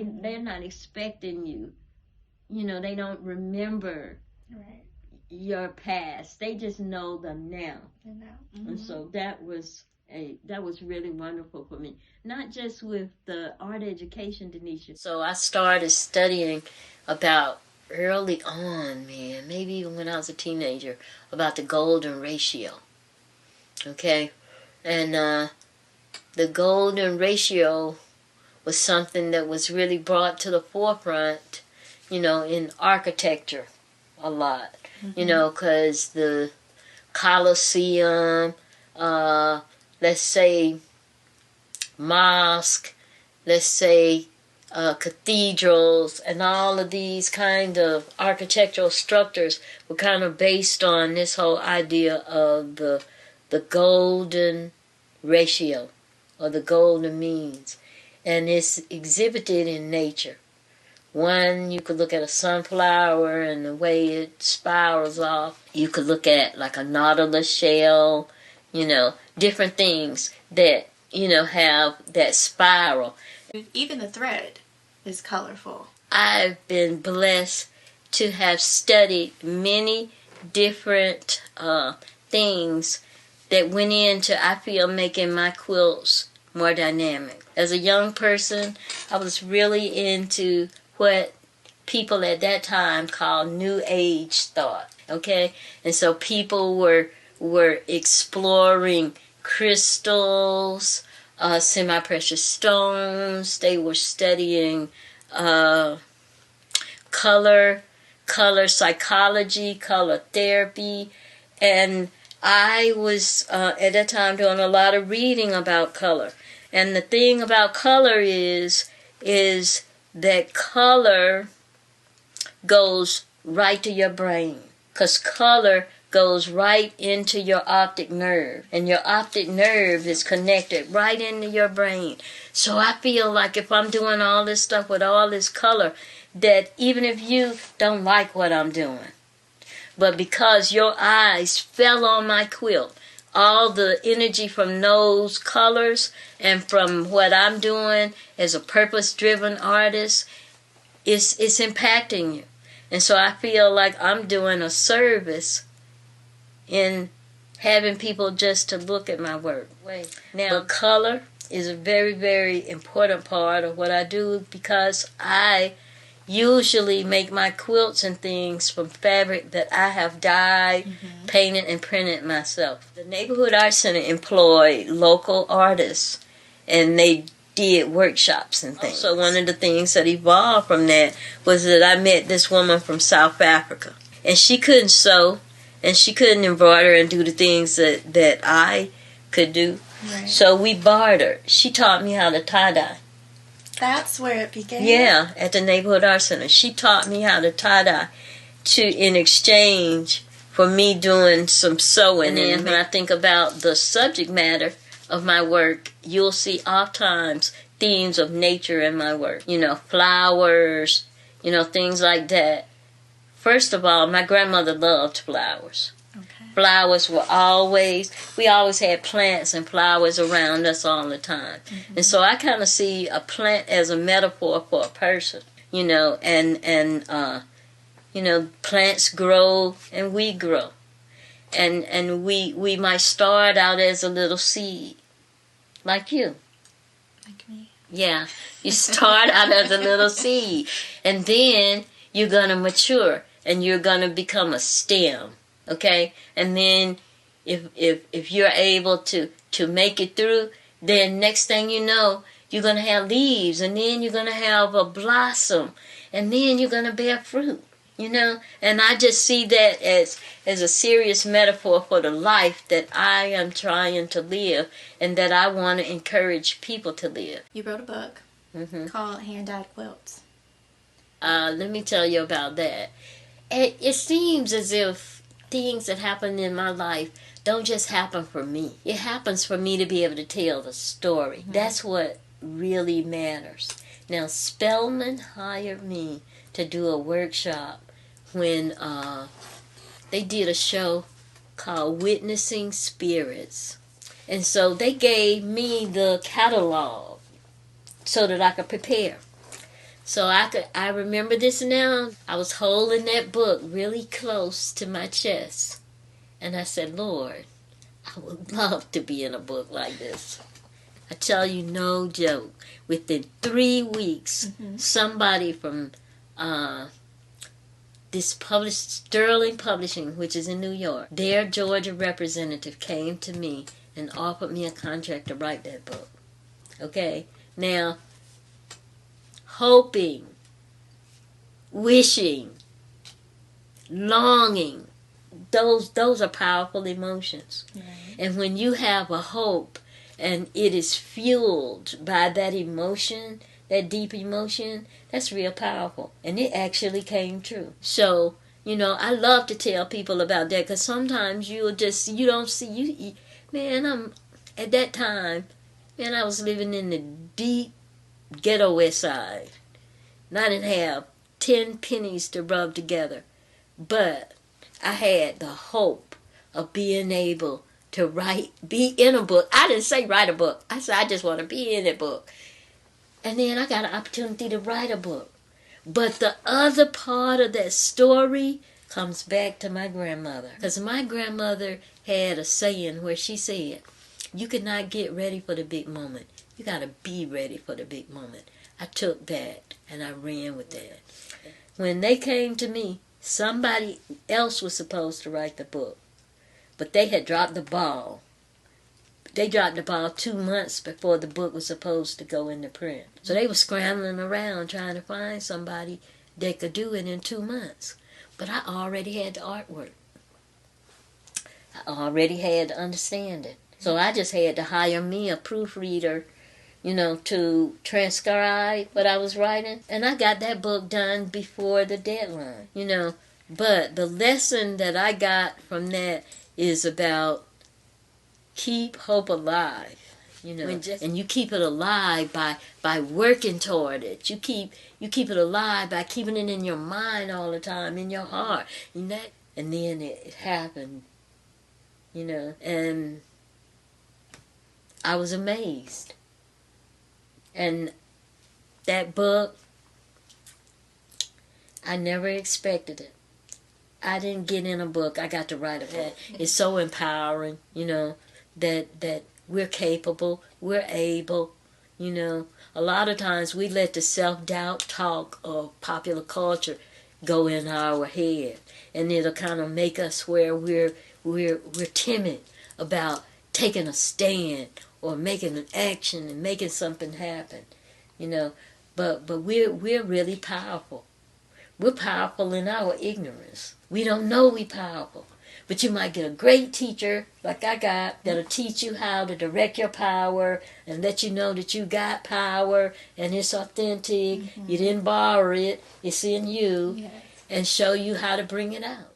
They're not expecting you. You know, they don't remember your past. They just know the now. And so that was really wonderful for me. Not just with the art education, Deniseya. So I started studying about early on, man, maybe even when I was a teenager, about the golden ratio. Okay? And the golden ratio was something that was really brought to the forefront, you know, in architecture a lot. You know, because the Colosseum, let's say mosque, let's say cathedrals, and all of these kind of architectural structures were kind of based on this whole idea of the golden ratio, or the golden means. And it's exhibited in nature. One, you could look at a sunflower and the way it spirals off. You could look at like a nautilus shell, you know, different things that, you know, have that spiral. Even the thread is colorful. I've been blessed to have studied many different things that went into, I feel, making my quilts more dynamic. As a young person, I was really into what people at that time called New Age thought, okay? And so people were exploring crystals, semi-precious stones. They were studying color psychology, color therapy, and I was at that time doing a lot of reading about color. And the thing about color is that color goes right to your brain, because color goes right into your optic nerve, and your optic nerve is connected right into your brain. So I feel like if I'm doing all this stuff with all this color, that even if you don't like what I'm doing, but because your eyes fell on my quilt, all the energy from those colors and from what I'm doing as a purpose-driven artist, it's impacting you. And so I feel like I'm doing a service in having people just to look at my work. Now, color is a very, very important part of what I do, because I usually make my quilts and things from fabric that I have dyed, painted, and printed myself. The Neighborhood Art Center employed local artists, and they did workshops and things. So one of the things that evolved from that was that I met this woman from South Africa, and she couldn't sew, and she couldn't embroider and do the things that I could do. Right. So we bartered. She taught me how to tie-dye. That's where it began? Yeah, at the Neighborhood Art Center. She taught me how to tie-dye in exchange for me doing some sewing. And when I think about the subject matter of my work, you'll see oftentimes themes of nature in my work. You know, flowers, you know, things like that. First of all, my grandmother loved flowers. Flowers were we always had plants and flowers around us all the time. And so I kind of see a plant as a metaphor for a person, you know, and you know, plants grow and we grow. And we might start out as a little seed, like you. Like me. Yeah, you start out as a little seed, and then you're going to mature, and you're going to become a stem. Okay, and then if you're able to make it through, then next thing you know, you're going to have leaves, and then you're going to have a blossom, and then you're going to bear fruit, you know. And I just see that as a serious metaphor for the life that I am trying to live, and that I want to encourage people to live. You wrote a book called Handout Quilts. Let me tell you about that. It seems as if things that happen in my life don't just happen for me. It happens for me to be able to tell the story. That's what really matters. Now, Spelman hired me to do a workshop when they did a show called Witnessing Spirits. And so they gave me the catalog so that I could prepare. So I remember this now. I was holding that book really close to my chest. And I said, Lord, I would love to be in a book like this. I tell you, no joke. Within 3 weeks, somebody from this Sterling Publishing, which is in New York, their Georgia representative came to me and offered me a contract to write that book. Okay? Now, hoping, wishing, longing, those are powerful emotions. Right. And when you have a hope and it is fueled by that emotion, that deep emotion, that's real powerful. And it actually came true. So, I love to tell people about that, because sometimes you don't see, at that time, I was living in the deep ghetto West Side. And I didn't have 10 pennies to rub together. But I had the hope of being able to be in a book. I didn't say write a book. I said I just want to be in a book. And then I got an opportunity to write a book. But the other part of that story comes back to my grandmother. Because my grandmother had a saying where she said, you cannot get ready for the big moment. You got to be ready for the big moment. I took that and I ran with that. When they came to me, somebody else was supposed to write the book. But they had dropped the ball. They dropped the ball 2 months before the book was supposed to go into print. So they were scrambling around trying to find somebody that could do it in 2 months. But I already had the artwork. I already had to understand it. So I just had to hire me a proofreader, to transcribe what I was writing. And I got that book done before the deadline, But the lesson that I got from that is about keep hope alive, and you keep it alive by working toward it. You keep it alive by keeping it in your mind all the time, in your heart. And then it happened, and I was amazed. And that book, I never expected it. I didn't get in a book. I got to write a book. It's so empowering, that we're capable, we're able, A lot of times we let the self-doubt talk of popular culture go in our head, and it'll kind of make us where we're timid about taking a stand or making an action and making something happen, But we're really powerful. We're powerful in our ignorance. We don't know we're powerful. But you might get a great teacher, like I got, that'll teach you how to direct your power and let you know that you got power and it's authentic. You didn't borrow it. It's in you. Yes. And show you how to bring it out.